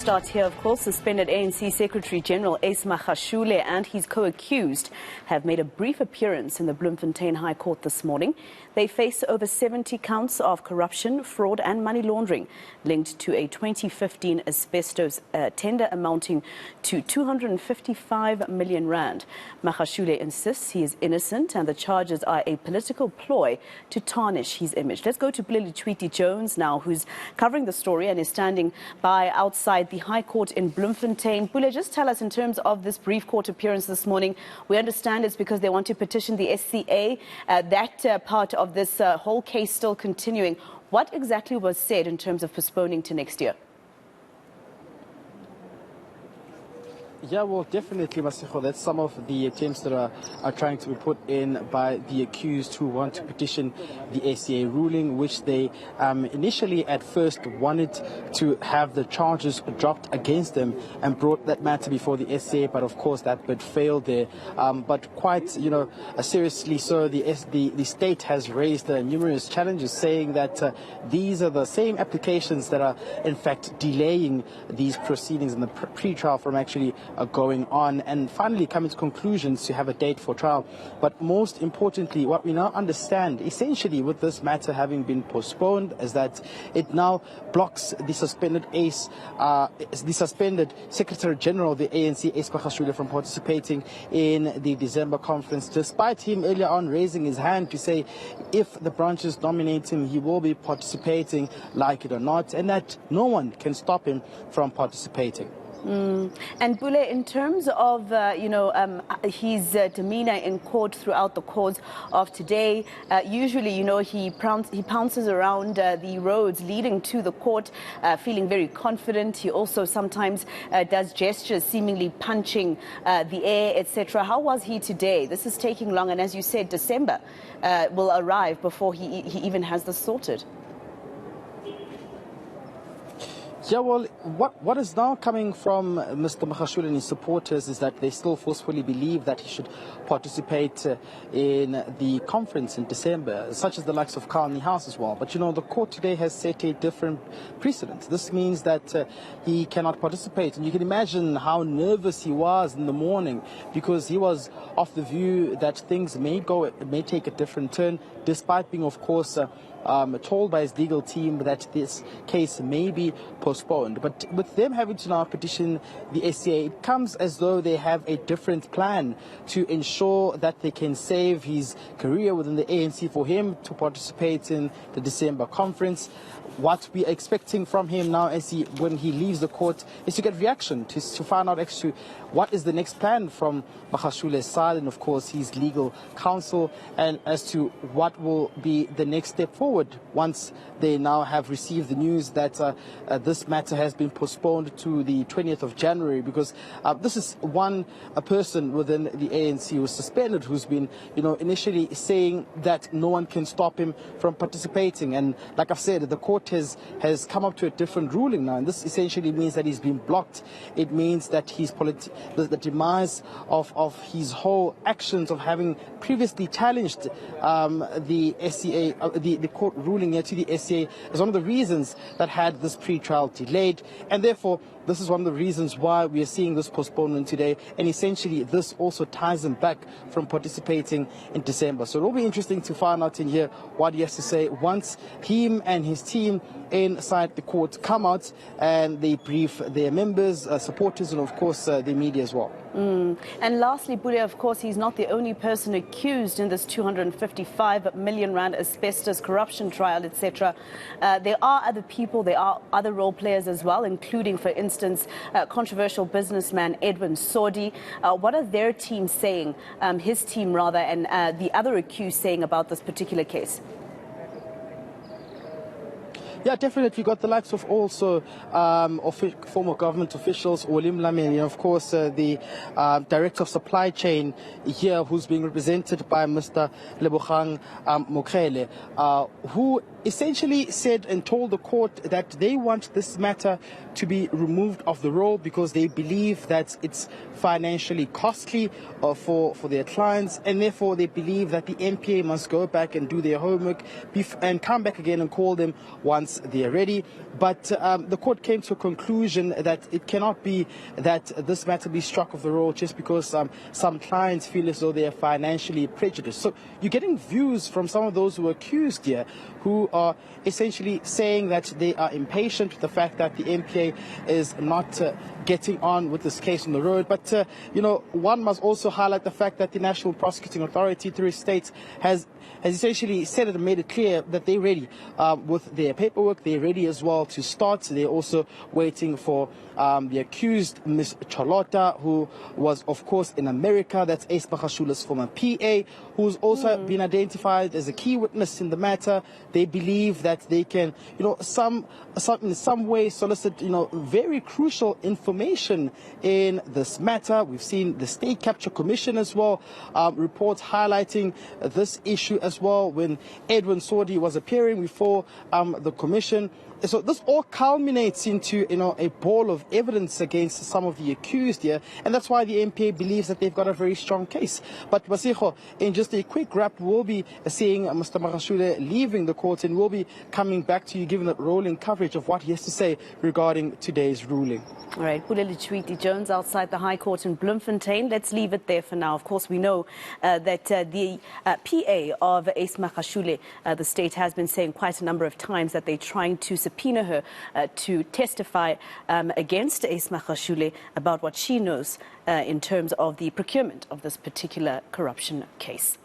Start here, of course. Suspended ANC Secretary General Magashule and his co-accused have made a brief appearance in the Bloemfontein High Court this morning. They face over 70 counts of corruption, fraud and money laundering linked to a 2015 asbestos tender amounting to 255 million rand. Magashule insists he is innocent and the charges are a political ploy to tarnish his image. Let's go to Pule Letshwiti-Jones now, who's covering the story and is standing by outside the High Court in Bloemfontein. Pule, just tell us, in terms of this brief court appearance this morning, we understand it's because they want to petition the eNCA, that part of this whole case still continuing. What exactly was said in terms of postponing to next year? Yeah, well, definitely, Masiho. That's some of the attempts that are trying to be put in by the accused who want to petition the eNCA ruling, which they initially at first wanted to have the charges dropped against them and brought that matter before the eNCA, but of course that bid failed there. But quite, seriously so, the state has raised numerous challenges, saying that these are the same applications that are in fact delaying these proceedings and the pre-trial from actually going on and finally coming to conclusions to have a date for trial. But most importantly, what we now understand essentially with this matter having been postponed is that it now blocks the suspended Secretary General of the ANC, Magashule, from participating in the December conference, despite him earlier on raising his hand to say if the branches nominate him, he will be participating, like it or not, and that no one can stop him from participating. And Pule, in terms of his demeanor in court throughout the course of today, usually he pounces around the roads leading to the court, feeling very confident. He also sometimes does gestures seemingly punching the air, etc. How was he today? This is taking long, and as you said, December will arrive before he even has this sorted. Yeah, well, what is now coming from Mr. Magashule and his supporters is that they still forcefully believe that he should participate in the conference in December, such as the likes of Carl House as well. But, the court today has set a different precedent. This means that he cannot participate. And you can imagine how nervous he was in the morning, because he was of the view that things may take a different turn, despite being, of course, told by his legal team that this case may be postponed. But with them having to now petition the eNCA, it comes as though they have a different plan to ensure that they can save his career within the ANC for him to participate in the December conference. What we are expecting from him now when he leaves the court is to get reaction, to find out actually what is the next plan from Magashule's side and, of course, his legal counsel, and as to what will be the next step forward once they now have received the news that this matter has been postponed to the 20th of January, because this is a person within the ANC who was suspended, who's been, initially saying that no one can stop him from participating. And like I've said, the court has come up to a different ruling now, and this essentially means that he's been blocked. It means that the demise of his whole actions of having previously challenged the eNCA, the court ruling here to the eNCA, is one of the reasons that had this pre-trial delayed, and therefore this is one of the reasons why we are seeing this postponement today, and essentially this also ties him back from participating in December. So it will be interesting to find out in here what he has to say once him and his team inside the court come out and they brief their members, supporters, and of course the media as well. And lastly, Pule, of course, he's not the only person accused in this 255 million rand asbestos corruption trial, etc. There are other people, there are other role players as well, including, for instance, controversial businessman Edwin Sodi. What are their team saying, his team rather, and the other accused saying about this particular case? Yeah, definitely. Got the likes of also former government officials, Olim Lameni, and of course the Director of Supply Chain here, who's being represented by Mr. Lebogang Mokhele, who essentially said and told the court that they want this matter to be removed off the roll because they believe that it's financially costly for their clients, and therefore they believe that the NPA must go back and do their homework and come back again and call them once they're ready. But the court came to a conclusion that it cannot be that this matter be struck off the roll just because some clients feel as though they are financially prejudiced. So you're getting views from some of those who are accused here who are essentially saying that they are impatient with the fact that the NPA is not getting on with this case on the road. But, one must also highlight the fact that the National Prosecuting Authority through its states has essentially said it and made it clear that they're ready with their paperwork. They're ready as well to start. They're also waiting for the accused, Ms. Charlotta, who was, of course, in America. That's Ace Magashule's former PA, who's also been identified as a key witness in the matter. They believe that they can, in some way solicit, very crucial information in this matter. We've seen the State Capture Commission as well, reports highlighting this issue as well when Edwin Sodi was appearing before the commission. So this all culminates into, a ball of evidence against some of the accused here, and that's why the NPA believes that they've got a very strong case. But Masigo, in just a quick wrap, we'll be seeing Mr. Magashule leaving the court, and we'll be coming back to you, giving a rolling coverage of what he has to say regarding today's ruling. All right, Pule Letshwiti-Jones outside the High Court in Bloemfontein. Let's leave it there for now. Of course, we know that the PA of Ace Magashule, the state has been saying quite a number of times that they're trying to subpoena her to testify against Ace Magashule about what she knows in terms of the procurement of this particular corruption case.